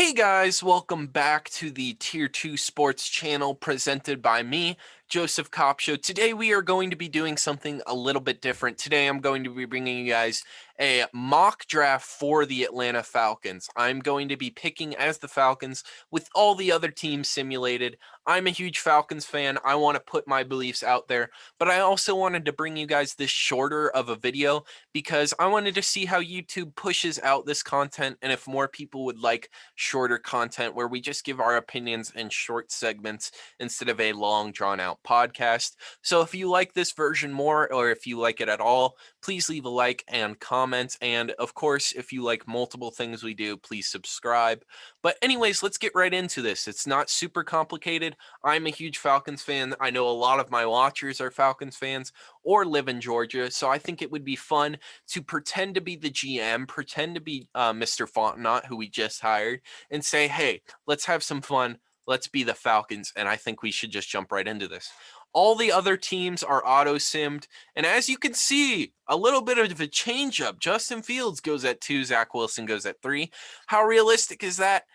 Hey guys, welcome back to the Tier 2 Sports channel presented by me, Joseph Kopshow. Today we are going to be doing something a little bit different. Today I'm going to be bringing you guys a mock draft for the Atlanta Falcons. I'm going to be picking as the Falcons with all the other teams simulated. I'm a huge Falcons fan. I want to put my beliefs out there, but I also wanted to bring you guys this shorter of a video because I wanted to see how YouTube pushes out this content and if more people would like shorter content where we just give our opinions in short segments instead of a long drawn out podcast. So if you like this version more or if you like it at all, please leave a like and comment. And of course, if you like multiple things we do, please subscribe. But anyways, let's get right into this. It's not super complicated. I'm a huge Falcons fan. I know a lot of my watchers are Falcons fans or live in Georgia. So I think it would be fun to pretend to be the GM, pretend to be Mr. Fontenot, who we just hired, and say, hey, let's have some fun. Let's be the Falcons. And I think we should just jump right into this. All the other teams are auto-simmed. And as you can see, a little bit of a change-up. Justin Fields goes at 2, Zach Wilson goes at 3. How realistic is that?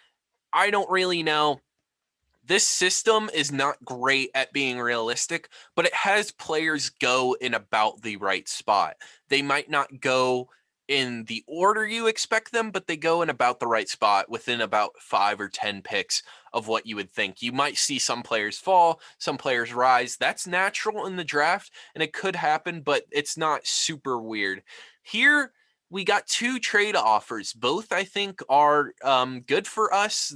I don't really know. This system is not great at being realistic, but it has players go in about the right spot. They might not go in the order you expect them, but they go in about the right spot within about 5 or 10 picks of what you would think. You might see some players fall, some players rise. That's natural in the draft, and it could happen, but it's not super weird. Here, we got 2 trade offers. Both, I think, are good for us.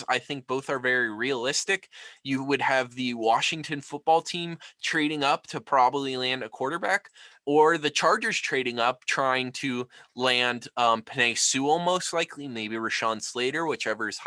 I think both are very realistic. You would have the Washington football team trading up to probably land a quarterback, or the Chargers trading up trying to land Penei Sewell, most likely, maybe Rashawn Slater, whichever is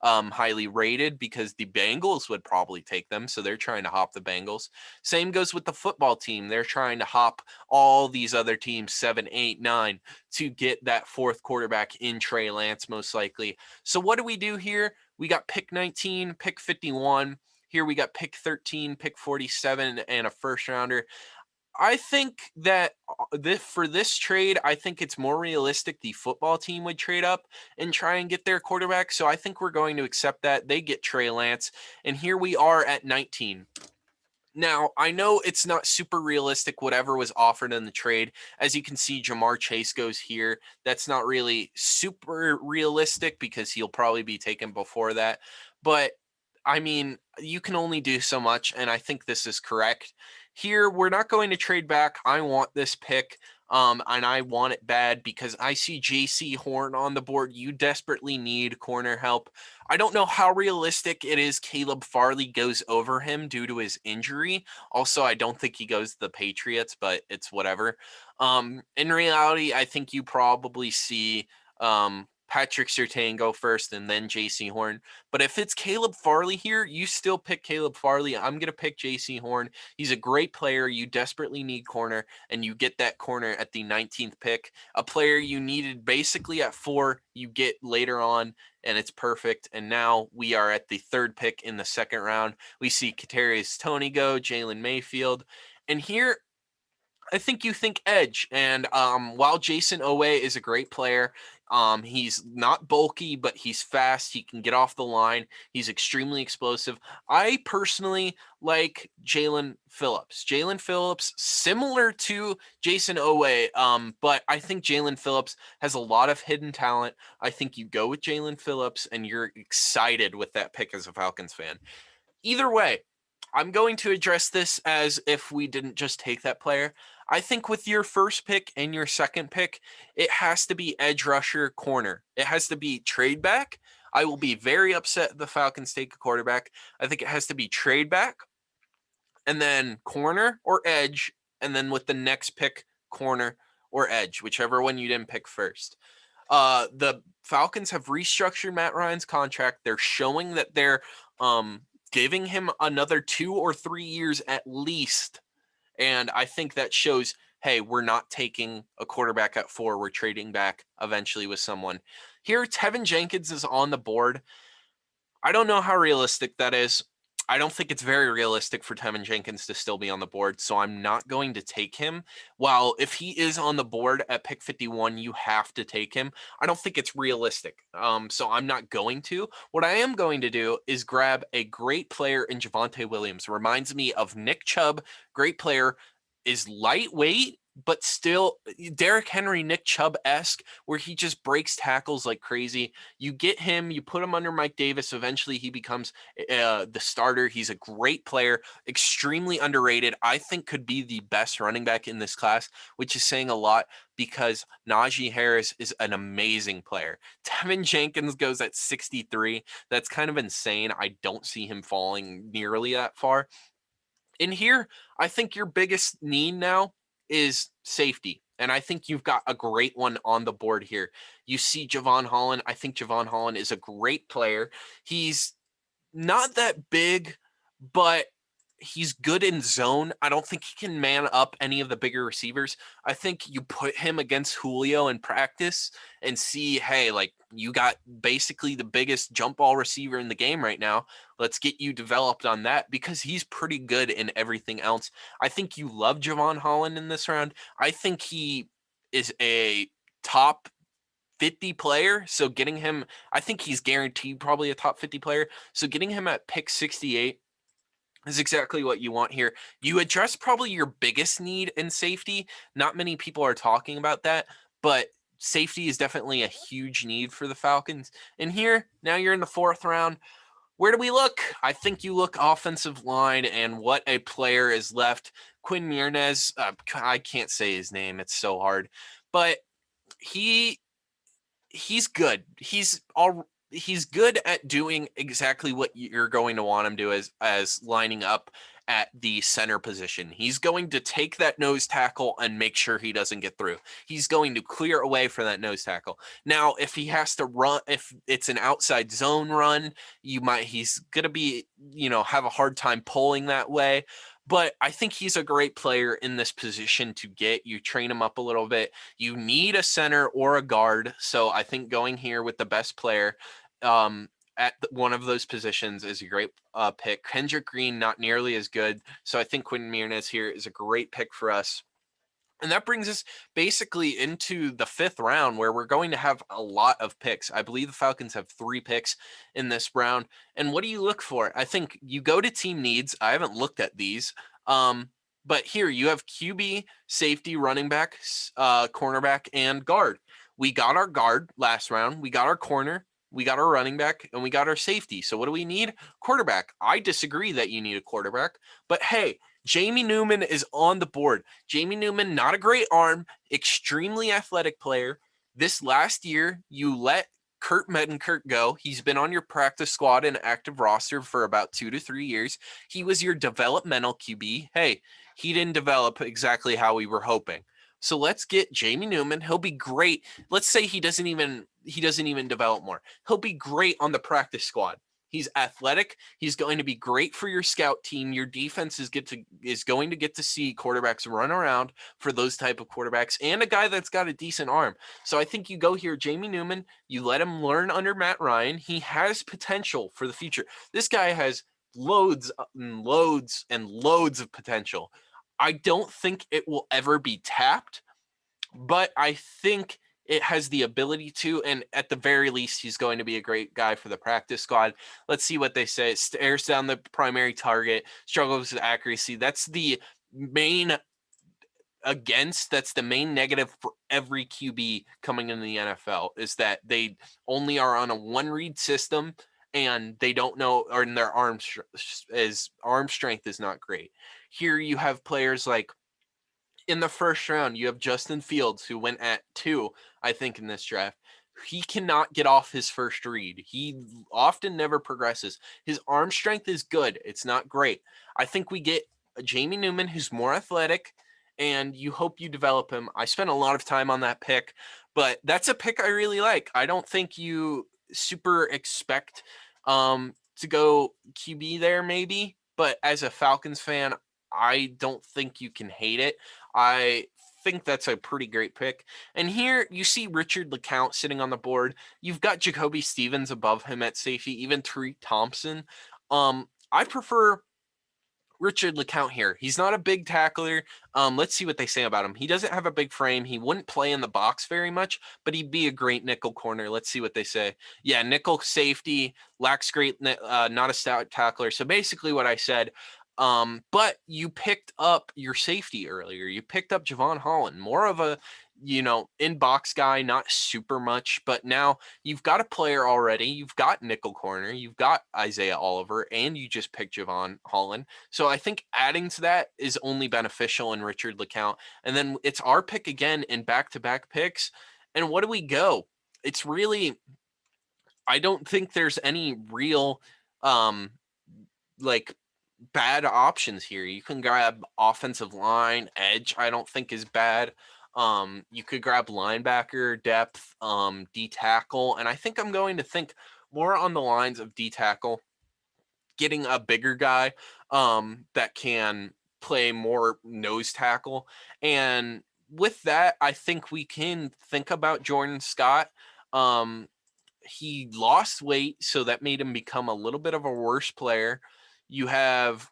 highly rated, because the Bengals would probably take them. So they're trying to hop the Bengals. Same goes with the football team. They're trying to hop all these other teams, 7, 8, 9, to get that fourth quarterback in Trey Lance, most likely. So what do we do here? We got pick 19, pick 51. Here we got pick 13, pick 47, and a first rounder. I think that for this trade, I think it's more realistic the football team would trade up and try and get their quarterback. So I think we're going to accept that. They get Trey Lance. And here we are at 19. Now, I know it's not super realistic, whatever was offered in the trade. As you can see, Jamar Chase goes here. That's not really super realistic because he'll probably be taken before that. But I mean, you can only do so much, and I think this is correct. Here, we're not going to trade back. I want this pick, and I want it bad because I see Jaycee Horn on the board. You desperately need corner help. I don't know how realistic it is Caleb Farley goes over him due to his injury. Also, I don't think he goes to the Patriots, but it's whatever. In reality, I think you probably see Patrick Surtain go first and then Jaycee Horn. But if it's Caleb Farley here, you still pick Caleb Farley. I'm going to pick Jaycee Horn. He's a great player. You desperately need corner, and you get that corner at the 19th pick. A player you needed basically at 4, you get later on, and it's perfect. And now we are at the 3rd pick in the 2nd round. We see Kadarius Toney go, Jalen Mayfield. And here, I think you think edge. And while Jason Owe is a great player, he's not bulky, but he's fast. He can get off the line. He's extremely explosive. I personally like Jaelen Phillips. Jaelen Phillips, similar to Jason Owe, but I think Jaelen Phillips has a lot of hidden talent. I think you go with Jaelen Phillips, and you're excited with that pick as a Falcons fan. Either way, I'm going to address this as if we didn't just take that player. I think with your first pick and your second pick, it has to be edge rusher corner. It has to be trade back. I will be very upset if the Falcons take a quarterback. I think it has to be trade back and then corner or edge. And then with the next pick, corner or edge, whichever one you didn't pick first. The Falcons have restructured Matt Ryan's contract. They're showing that they're giving him another 2 or 3 years at least. And I think that shows, hey, we're not taking a quarterback at 4. We're trading back eventually with someone. Here, Tevin Jenkins is on the board. I don't know how realistic that is. I don't think it's very realistic for Tevin Jenkins to still be on the board, so I'm not going to take him. While if he is on the board at pick 51, you have to take him. I don't think it's realistic. So I'm not going to. What I am going to do is grab a great player in Javonte Williams. Reminds me of Nick Chubb, great player, is lightweight, but still Derrick Henry, Nick Chubb-esque, where he just breaks tackles like crazy. You get him, you put him under Mike Davis. Eventually, he becomes the starter. He's a great player, extremely underrated. I think could be the best running back in this class, which is saying a lot because Najee Harris is an amazing player. Tevin Jenkins goes at 63. That's kind of insane. I don't see him falling nearly that far. In here, I think your biggest need now is safety. And I think you've got a great one on the board here. You see Javon Holland. I think Javon Holland is a great player. He's not that big, but he's good in zone. I don't think he can man up any of the bigger receivers. I think you put him against Julio in practice and see, hey, like you got basically the biggest jump ball receiver in the game right now. Let's get you developed on that because he's pretty good in everything else. I think you love Javon Holland in this round. I think he is a top 50 player. So getting him, I think he's guaranteed probably a top 50 player. So getting him at pick 68 is exactly what you want here. You address probably your biggest need in safety. Not many people are talking about that, but safety is definitely a huge need for the Falcons. And here, now you're in the 4th round. Where do we look? I think you look offensive line and what a player is left. Quinn Miernes, I can't say his name. It's so hard, but he's good. He's good at doing exactly what you're going to want him to as lining up at the center position. He's going to take that nose tackle and make sure he doesn't get through. He's going to clear away for that nose tackle. Now, if he has to run, if it's an outside zone run, he's going to be, have a hard time pulling that way. But I think he's a great player in this position to get. You train him up a little bit. You need a center or a guard. So I think going here with the best player at one of those positions is a great pick. Kendrick Green, not nearly as good. So I think Quinn Miernes here is a great pick for us. And that brings us basically into the 5th round where we're going to have a lot of picks. I believe the Falcons have 3 picks in this round. And what do you look for? I think you go to team needs. I haven't looked at these. But here you have QB, safety, running back, cornerback, and guard. We got our guard last round. We got our corner. We got our running back, and we got our safety. So what do we need? Quarterback. I disagree that you need a quarterback. But hey, Jamie Newman is on the board. Jamie Newman, not a great arm, extremely athletic player. This last year, you let Kurt Mettenkert go. He's been on your practice squad and active roster for about 2 to 3 years. He was your developmental QB. Hey, he didn't develop exactly how we were hoping. So let's get Jamie Newman. He'll be great. Let's say he doesn't even develop more. He'll be great on the practice squad. He's athletic. He's going to be great for your scout team. Your defense is going to get to see quarterbacks run around for those type of quarterbacks and a guy that's got a decent arm. So I think you go here, Jamie Newman. You let him learn under Matt Ryan. He has potential for the future. This guy has loads and loads and loads of potential. I don't think it will ever be tapped, but I think it has the ability to, and at the very least, he's going to be a great guy for the practice squad. Let's see what they say. Stares down the primary target, struggles with accuracy. That's the main negative for every QB coming into the NFL is that they only are on a one read system and they don't know, or in their arm strength is not great. Here you have players like in the 1st round, you have Justin Fields, who went at 2, I think, in this draft. He cannot get off his first read. He often never progresses. His arm strength is good. It's not great. I think we get a Jamie Newman who's more athletic, and you hope you develop him. I spent a lot of time on that pick, but that's a pick I really like. I don't think you super expect to go QB there, maybe, but as a Falcons fan, I don't think you can hate it. I think that's a pretty great pick. And here you see Richard LeCount sitting on the board. You've got Jacoby Stevens above him at safety, even Tariq Thompson. I prefer Richard LeCount here. He's not a big tackler. Let's see what they say about him. He doesn't have a big frame. He wouldn't play in the box very much, but he'd be a great nickel corner. Let's see what they say. Yeah, nickel safety, lacks great, not a stout tackler. So basically what I said. But you picked up your safety earlier. You picked up Javon Holland, more of a, in box guy, not super much, but now you've got a player already. You've got nickel corner. You've got Isaiah Oliver, and you just picked Javon Holland. So I think adding to that is only beneficial in Richard LeCount. And then it's our pick again in back-to-back picks. And what do we go? It's really, I don't think there's any real like bad options here. You can grab offensive line, edge, I don't think is bad. You could grab linebacker, depth, D tackle, and I think I'm going to think more on the lines of D tackle, getting a bigger guy that can play more nose tackle. And with that, I think we can think about Jordan Scott. He lost weight, so that made him become a little bit of a worse player. You have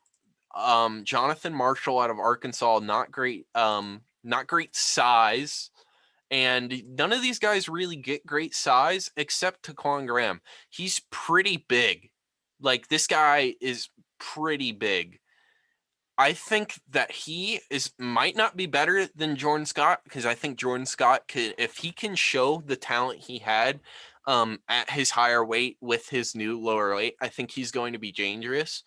Jonathan Marshall out of Arkansas, not great size. And none of these guys really get great size except Taquan Graham. He's pretty big. Like, this guy is pretty big. I think that he might not be better than Jordan Scott, because I think Jordan Scott could, if he can show the talent he had at his higher weight with his new lower weight, I think he's going to be dangerous.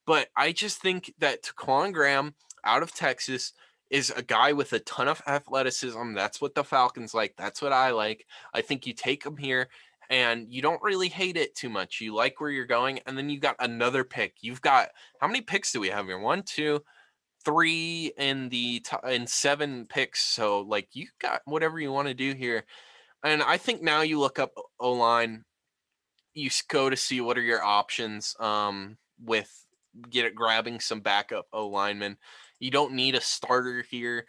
But I just think that Taquan Graham out of Texas is a guy with a ton of athleticism. That's what the Falcons like. That's what I like. I think you take him here and you don't really hate it too much. You like where you're going, and then you got another pick. You've got, how many picks do we have here? 1, 2, 3 in the in 7 picks. So like, you got whatever you want to do here. And I think now you look up O line, you go to see what are your options with grabbing some backup O linemen. You don't need a starter here.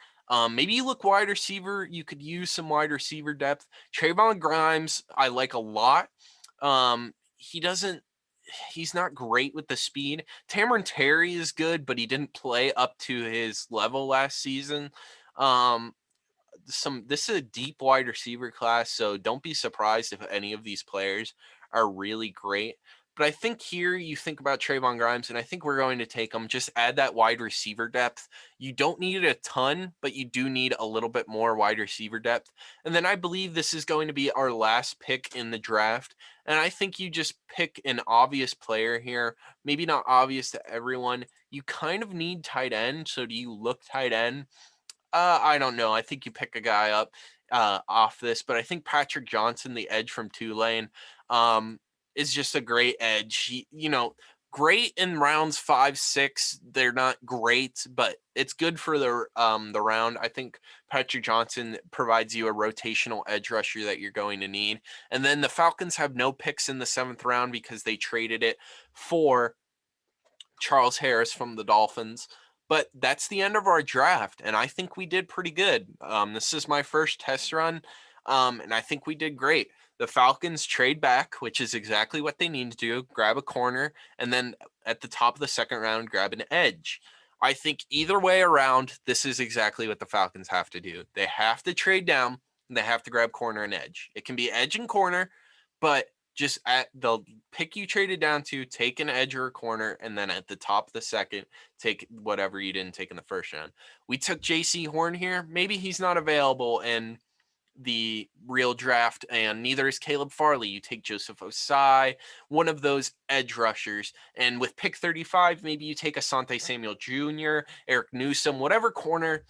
Maybe you look wide receiver. You could use some wide receiver depth. Trayvon Grimes, I like a lot. He doesn't. He's not great with the speed. Cameron Terry is good, but he didn't play up to his level last season. Um, this is a deep wide receiver class, so don't be surprised if any of these players are really great. But I think here you think about Trayvon Grimes, and I think we're going to take him. Just add that wide receiver depth. You don't need a ton, but you do need a little bit more wide receiver depth. And then I believe this is going to be our last pick in the draft. And I think you just pick an obvious player here. Maybe not obvious to everyone. You kind of need tight end. So do you look tight end? I don't know. I think you pick a guy up off this, but I think Patrick Johnson, the edge from Tulane, is just a great edge. He, great in rounds 5, 6. They're not great, but it's good for the round. I think Patrick Johnson provides you a rotational edge rusher that you're going to need. And then the Falcons have no picks in the 7th round because they traded it for Charles Harris from the Dolphins. But that's the end of our draft, and I think we did pretty good. This is my first test run, and I think we did great. The Falcons trade back, which is exactly what they need to do, grab a corner, and then at the top of the 2nd round, grab an edge. I think either way around, this is exactly what the Falcons have to do. They have to trade down, and they have to grab corner and edge. It can be edge and corner, but just at the pick you traded down to, take an edge or a corner, and then at the top of the 2nd, take whatever you didn't take in the 1st round. We took Jaycee Horn here. Maybe he's not available in the real draft, and neither is Caleb Farley. You take Joseph Osai, one of those edge rushers, and with pick 35, maybe you take Asante Samuel Jr., Eric Newsom, whatever corner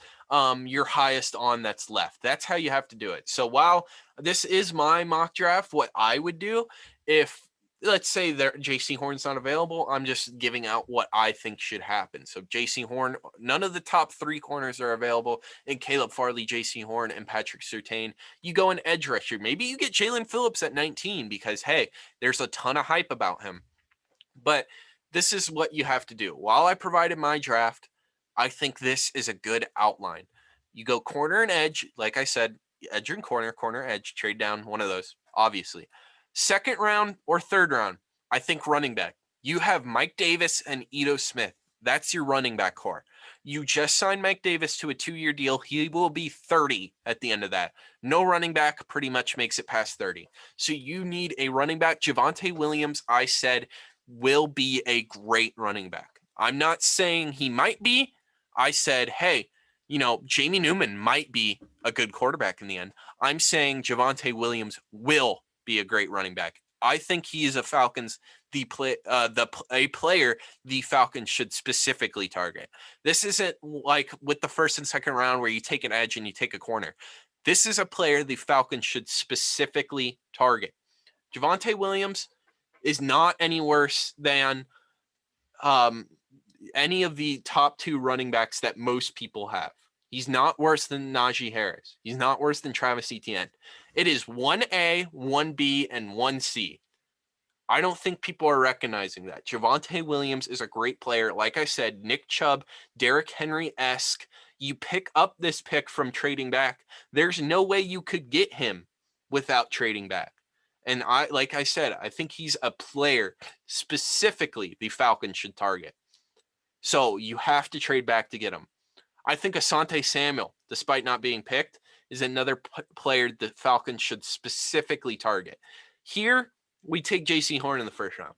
you're highest on that's left. That's how you have to do it. So while this is my mock draft, what I would do if, let's say Jaycee Horn's not available, I'm just giving out what I think should happen. So Jaycee Horn, none of the top 3 corners are available, and Caleb Farley, Jaycee Horn, and Patrick Surtain. You go an edge rusher. Maybe you get Jaelen Phillips at 19 because, hey, there's a ton of hype about him. But this is what you have to do. While I provided my draft, I think this is a good outline. You go corner and edge, like I said, edge and corner, corner, edge, trade down one of those, obviously. 2nd round or 3rd round, I think running back. You have Mike Davis and Ito Smith. That's your running back core. You just signed Mike Davis to a 2-year deal. He will be 30 at the end of that. No running back pretty much makes it past 30. So you need a running back. Javonte Williams, I said, will be a great running back. I'm not saying he might be. I said, hey, Jamie Newman might be a good quarterback in the end. I'm saying Javonte Williams will be a great running back. I think he is a Falcons a player the Falcons should specifically target. This isn't like with the first and second round where you take an edge and you take a corner. This is a player the Falcons should specifically target. Javonte Williams is not any worse than um, any of the top 2 running backs that most people have. He's not worse than Najee Harris. He's not worse than Travis Etienne. It is 1A, 1B, and 1C. I don't think people are recognizing that. Javonte Williams is a great player. Like I said, Nick Chubb, Derrick Henry-esque. You pick up this pick from trading back. There's no way you could get him without trading back. And like I said, I think he's a player specifically the Falcons should target. So you have to trade back to get him. I think Asante Samuel, despite not being picked, is another player the Falcons should specifically target. Here, we take Jaycee Horn in the first round.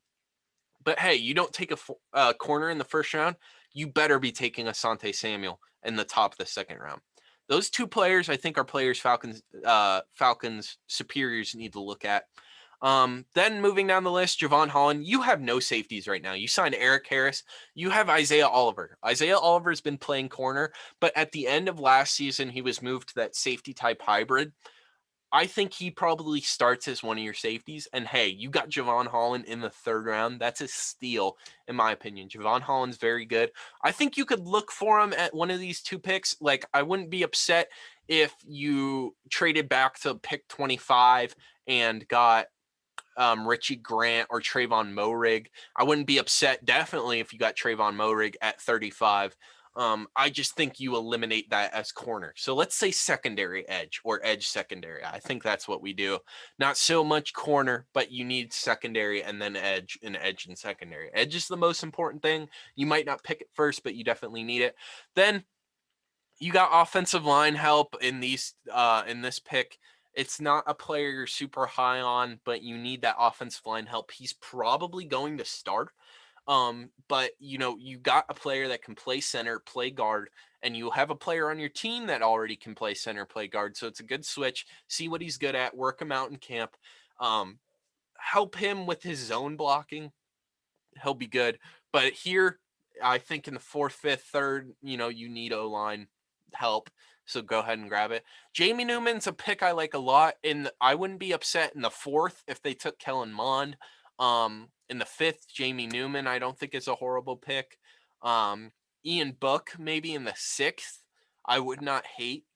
But hey, you don't take a corner in the first round, you better be taking Asante Samuel in the top of the second round. Those 2 players, I think, are players Falcons superiors need to look at. Then moving down the list, Javon Holland, you have no safeties right now. You signed Eric Harris. You have Isaiah Oliver. Isaiah Oliver's been playing corner, but at the end of last season, he was moved to that safety type hybrid. I think he probably starts as one of your safeties. And hey, you got Javon Holland in the 3rd round. That's a steal, in my opinion. Javon Holland's very good. I think you could look for him at one of these 2 picks. Like, I wouldn't be upset if you traded back to pick 25 and got Richie Grant or Trayvon Moehrig. I wouldn't be upset, definitely, if you got Trayvon Moehrig at 35. I just think you eliminate that as corner. So let's say secondary edge or edge secondary. I think that's what we do. Not so much corner, but you need secondary and then edge and secondary. Edge is the most important thing. You might not pick it first, but you definitely need it. Then you got offensive line help in this pick. It's not a player you're super high on, but you need that offensive line help. He's probably going to start. But you got a player that can play center, play guard, and you have a player on your team that already can play center, play guard. So it's a good switch. See what he's good at, work him out in camp. Help him with his zone blocking. He'll be good. But here, I think in the 4th, 5th, 3rd, you need O-line help. So go ahead and grab it. Jamie Newman's a pick I like a lot. I wouldn't be upset in the 4th if they took Kellen Mond. In the 5th, Jamie Newman, I don't think is a horrible pick. Ian Book, maybe in the 6th, I would not hate.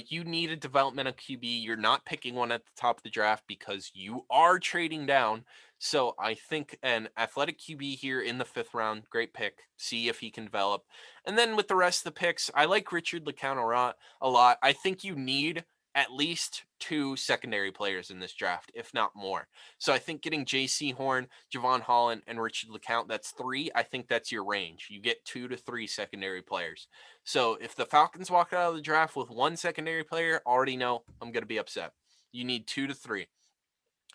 You need a developmental QB. You're not picking one at the top of the draft because you are trading down. So I think an athletic QB here in the 5th round, great pick. See if he can develop. And then with the rest of the picks, I like Richard LeCounte a lot. I think you need at least 2 secondary players in this draft, if not more. So I think getting Jaycee Horn, Javon Holland, and Richard LeCounte, that's 3. I think that's your range. You get 2 to 3 secondary players. So if the Falcons walk out of the draft with 1 secondary player, already know I'm going to be upset. You need 2 to 3.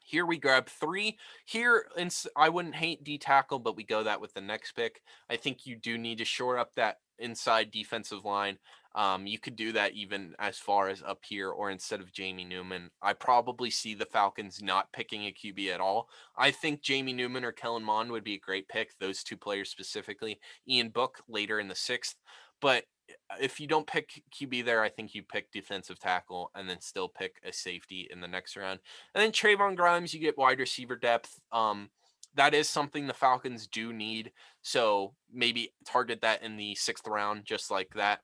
Here we grab 3. Here, I wouldn't hate D tackle, but we go that with the next pick. I think you do need to shore up that inside defensive line. You could do that even as far as up here or instead of Jamie Newman. I probably see the Falcons not picking a QB at all. I think Jamie Newman or Kellen Mond would be a great pick, those 2 players specifically. Ian Book later in the 6th. But if you don't pick QB there, I think you pick defensive tackle and then still pick a safety in the next round. And then Trayvon Grimes, you get wide receiver depth. That is something the Falcons do need. So maybe target that in the 6th round, just like that.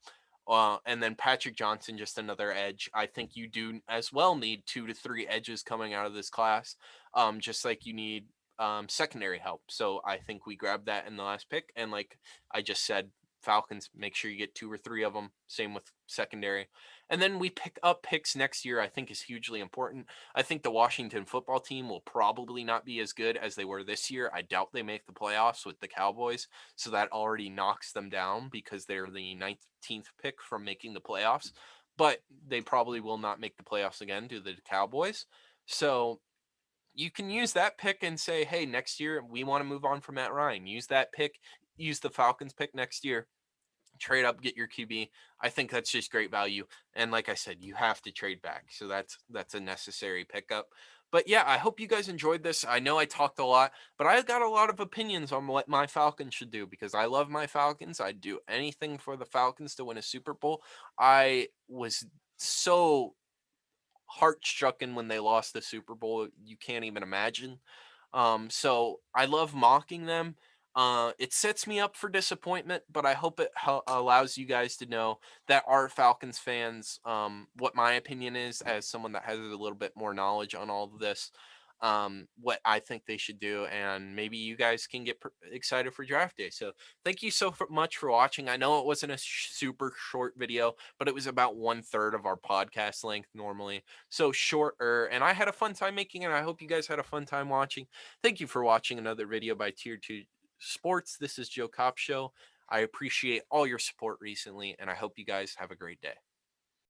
And then Patrick Johnson, just another edge. I think you do as well need 2 to 3 edges coming out of this class, just like you need secondary help. So I think we grabbed that in the last pick. And like I just said, Falcons, make sure you get 2 or 3 of them. Same with secondary. And then we pick up picks next year, I think is hugely important. I think the Washington football team will probably not be as good as they were this year. I doubt they make the playoffs with the Cowboys. So that already knocks them down because they're the 19th pick from making the playoffs. But they probably will not make the playoffs again due to the Cowboys. So you can use that pick and say, hey, next year we want to move on from Matt Ryan. Use that pick, use the Falcons pick next year, trade up, get your QB. I think that's just great value. And like I said, you have to trade back. So that's a necessary pickup. But yeah, I hope you guys enjoyed this. I know I talked a lot, but I got a lot of opinions on what my Falcons should do because I love my Falcons. I'd do anything for the Falcons to win a Super Bowl. I was so heart stricken when they lost the Super Bowl. You can't even imagine. So I love mocking them. It sets me up for disappointment, but I hope it allows you guys to know that are Falcons fans, what my opinion is as someone that has a little bit more knowledge on all of this, what I think they should do, and maybe you guys can get excited for draft day. So thank you so much for watching. I know it wasn't a super short video, but it was about 1/3 of our podcast length normally. So shorter, and I had a fun time making it. I hope you guys had a fun time watching. Thank you for watching another video by Tier 2 Sports. This is Joe Cop Show. I appreciate all your support recently, and I hope you guys have a great day.